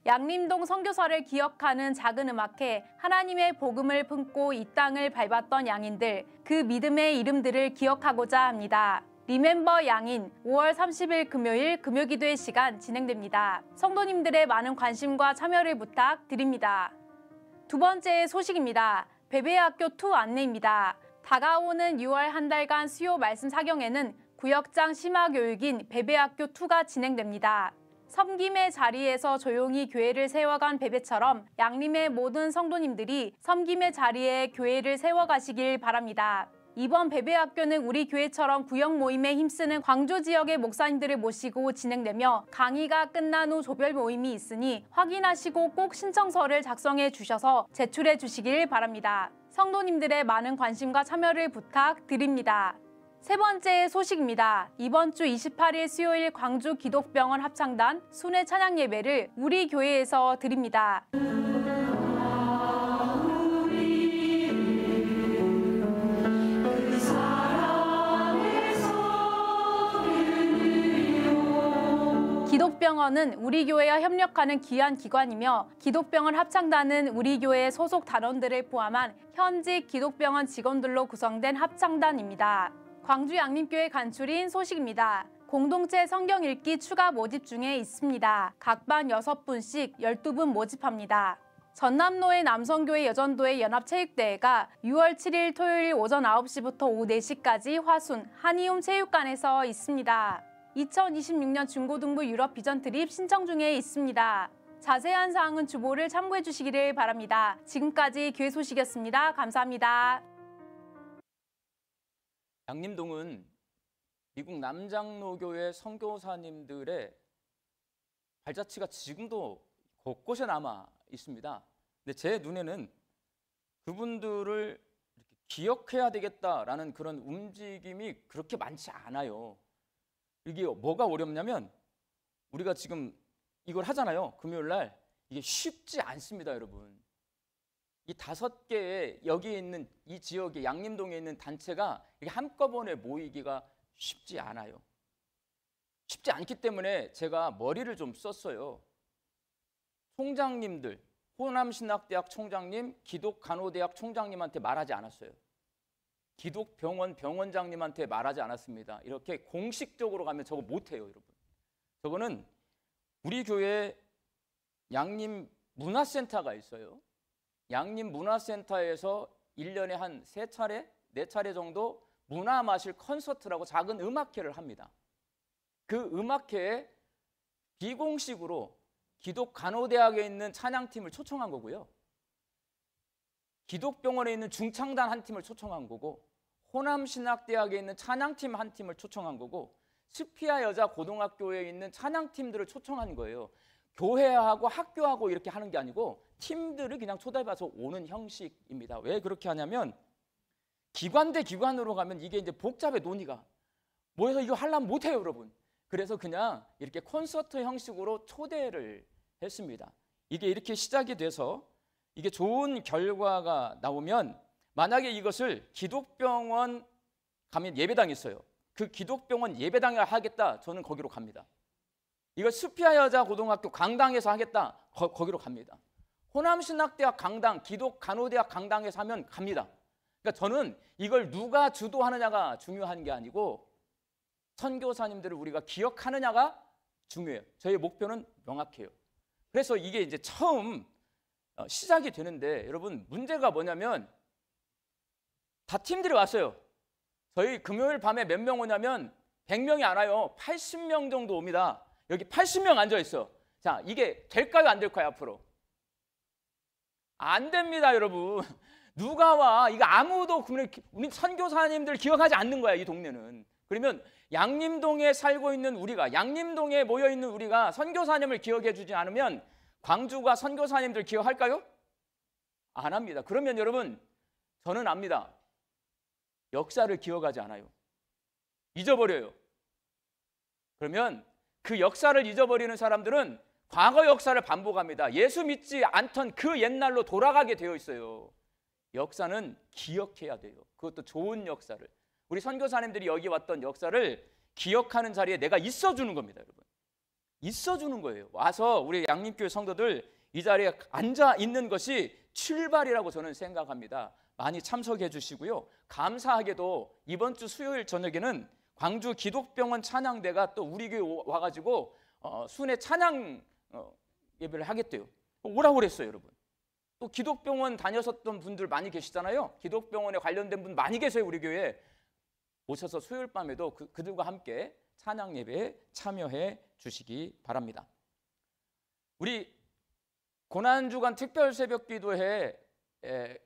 양림동 선교사를 기억하는 작은 음악회, 하나님의 복음을 품고 이 땅을 밟았던 양인들, 그 믿음의 이름들을 기억하고자 합니다. 리멤버 양인 5월 30일 금요일 금요기도의 시간 진행됩니다. 성도님들의 많은 관심과 참여를 부탁드립니다. 두 번째 소식입니다. 베베학교 2 안내입니다. 다가오는 6월 한 달간 수요 말씀 사경에는 구역장 심화교육인 베베학교 2가 진행됩니다. 섬김의 자리에서 조용히 교회를 세워간 베베처럼 양림의 모든 성도님들이 섬김의 자리에 교회를 세워가시길 바랍니다. 이번 베베학교는 우리 교회처럼 구역 모임에 힘쓰는 광주 지역의 목사님들을 모시고 진행되며 강의가 끝난 후 조별 모임이 있으니 확인하시고 꼭 신청서를 작성해 주셔서 제출해 주시길 바랍니다. 성도님들의 많은 관심과 참여를 부탁드립니다. 세 번째 소식입니다. 이번 주 28일 수요일 광주 기독병원 합창단 순회 찬양 예배를 우리 교회에서 드립니다. 기독병원은 우리 교회와 협력하는 귀한 기관이며 기독병원 합창단은 우리 교회 소속 단원들을 포함한 현직 기독병원 직원들로 구성된 합창단입니다. 광주 양림교회 간추린 소식입니다. 공동체 성경 읽기 추가 모집 중에 있습니다. 각 반 6분씩 12분 모집합니다. 전남로의 남성교회 여전도회 연합체육대회가 6월 7일 토요일 오전 9시부터 오후 4시까지 화순 한이움 체육관에서 있습니다. 2026년 중고등부 유럽 비전 트립 신청 중에 있습니다. 자세한 사항은 주보를 참고해 주시기를 바랍니다. 지금까지 교회 소식이었습니다. 감사합니다. 양림동은 미국 남장로교회 선교사님들의 발자취가 지금도 곳곳에 남아 있습니다. 근데 제 눈에는 그분들을 이렇게 기억해야 되겠다라는 그런 움직임이 그렇게 많지 않아요. 이게 뭐가 어렵냐면 우리가 지금 이걸 하잖아요. 금요일 날. 이게 쉽지 않습니다, 여러분. 이 5개의 여기에 있는 이 지역에 양림동에 있는 단체가 이게 한꺼번에 모이기가 쉽지 않아요. 쉽지 않기 때문에 제가 머리를 좀 썼어요. 총장님들, 호남신학대학 총장님, 기독간호대학 총장님한테 말하지 않았어요. 기독병원 병원장님한테 말하지 않았습니다. 이렇게 공식적으로 가면 저거 못해요, 여러분. 저거는 우리 교회 양림 문화센터가 있어요. 양림 문화센터에서 1년에 한 3차례, 4차례 정도 문화 마실 콘서트라고 작은 음악회를 합니다. 그 음악회에 비공식으로 기독간호대학에 있는 찬양팀을 초청한 거고요. 기독병원에 있는 중창단 한 팀을 초청한 거고, 호남신학대학에 있는 찬양팀 한 팀을 초청한 거고, 스피아 여자고등학교에 있는 찬양팀들을 초청한 거예요. 교회하고 학교하고 이렇게 하는 게 아니고 팀들을 그냥 초대해봐서 오는 형식입니다. 왜 그렇게 하냐면 기관 대 기관으로 가면 이게 이제 복잡해, 논의가. 모여서 이거 하려면 못해요, 여러분. 그래서 그냥 이렇게 콘서트 형식으로 초대를 했습니다. 이게 이렇게 시작이 돼서 이게 좋은 결과가 나오면 만약에 이것을 기독병원 가면 예배당이 있어요. 그 기독병원 예배당에 하겠다. 저는 거기로 갑니다. 이거 스피아 여자고등학교 강당에서 하겠다. 거기로 갑니다. 호남신학대학 강당, 기독간호대학 강당에서 하면 갑니다. 그러니까 저는 이걸 누가 주도하느냐가 중요한 게 아니고 선교사님들을 우리가 기억하느냐가 중요해요. 저희 목표는 명확해요. 그래서 이게 이제 처음 시작이 되는데 여러분 문제가 뭐냐면 다 팀들이 왔어요. 저희 금요일 밤에 몇 명 오냐면 100명이 안 와요. 80명 정도 옵니다. 여기 80명 앉아 있어. 자, 이게 될까요, 안 될까요, 앞으로? 안 됩니다, 여러분. 누가 와? 이거 아무도 우리 선교사님들 기억하지 않는 거야, 이 동네는. 그러면 양림동에 살고 있는 우리가, 양림동에 모여 있는 우리가 선교사님을 기억해 주지 않으면 광주가 선교사님들 기억할까요? 안 합니다. 그러면 여러분, 저는 압니다. 역사를 기억하지 않아요. 잊어버려요. 그러면 그 역사를 잊어버리는 사람들은 과거 역사를 반복합니다. 예수 믿지 않던 그 옛날로 돌아가게 되어 있어요. 역사는 기억해야 돼요. 그것도 좋은 역사를. 우리 선교사님들이 여기 왔던 역사를 기억하는 자리에 내가 있어주는 겁니다, 여러분. 있어주는 거예요. 와서 우리 양림교회 성도들 이 자리에 앉아 있는 것이 출발이라고 저는 생각합니다. 많이 참석해 주시고요. 감사하게도 이번 주 수요일 저녁에는 광주 기독병원 찬양대가 또 우리 교회 와가지고 순회 찬양 예배를 하겠대요. 오라고 그랬어요, 여러분. 또 기독병원 다녔었던 분들 많이 계시잖아요. 기독병원에 관련된 분 많이 계세요, 우리 교회에. 오셔서 수요일 밤에도 그들과 함께 찬양 예배에 참여해 주시기 바랍니다. 우리 고난주간 특별 새벽 기도회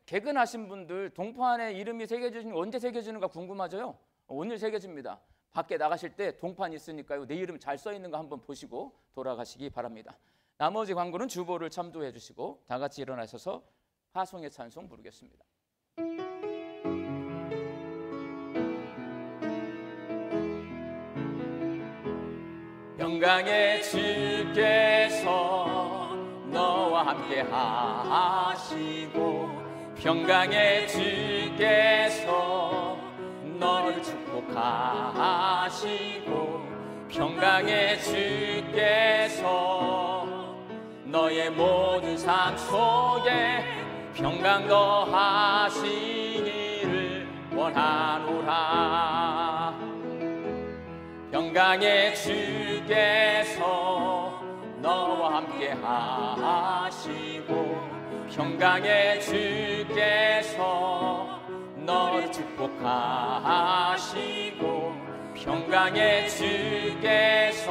개근하신 분들 동판에 이름이 새겨지는 언제 새겨지는가 궁금하죠? 오늘 새겨집니다. 밖에 나가실 때 동판 있으니까요. 내 이름 잘 써 있는 거 한번 보시고 돌아가시기 바랍니다. 나머지 광고는 주보를 참조해 주시고 다 같이 일어나셔서 화송의 찬송 부르겠습니다. 평강의 주께서 너와 함께 하시고 평강의 주께서 너를 축복하시고 평강의 주께서 너의 모든 삶 속에 평강 더하시기를 원하노라. 평강의 주께서 너와 함께 하시고 평강의 주께서 너를 축복하시고 평강의 주께서